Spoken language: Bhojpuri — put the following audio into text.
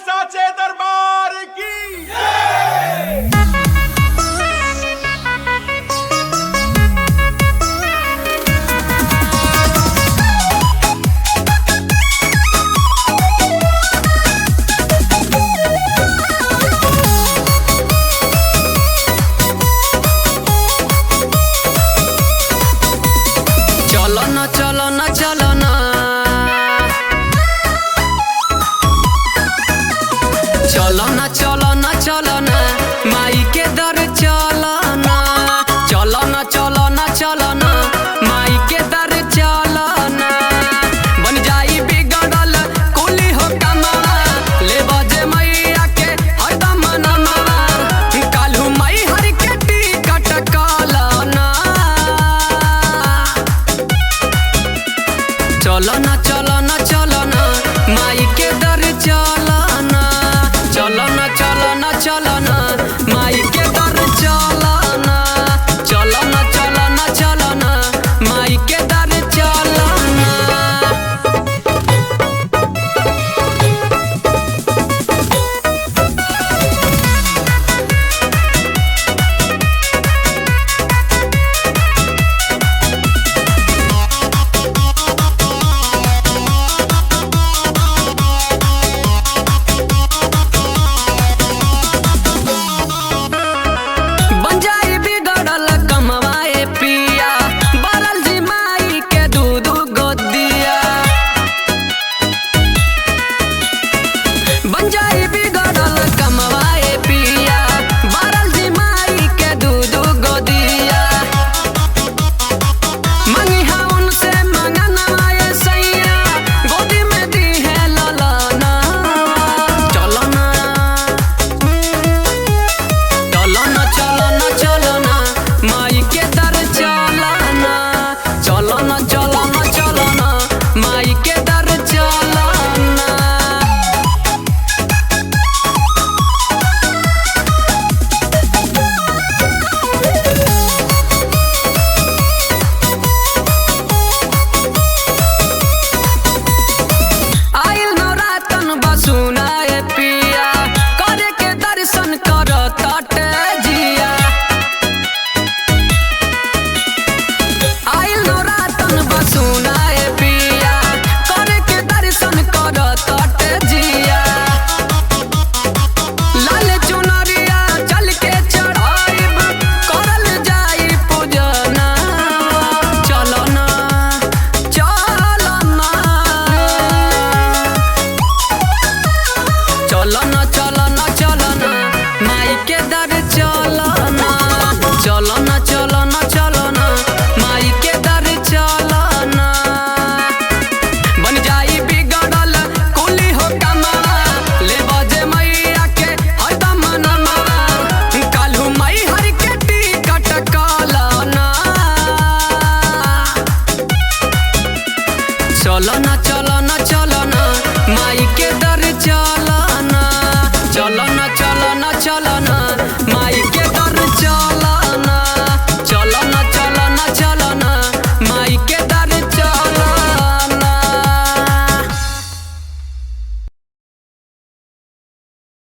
साचे दरबार की चलो ना माई के दर चलो ना माई के दर चलो ना बन जाई बिगड़ल कुली हो कमावा ले बजे मैया के हरदम नमवा काल्हू मई हर के टिकट काला ना चलो ना माई के दर चलो ना माई के दर चलो ना माई के दर चलो ना। चलो ना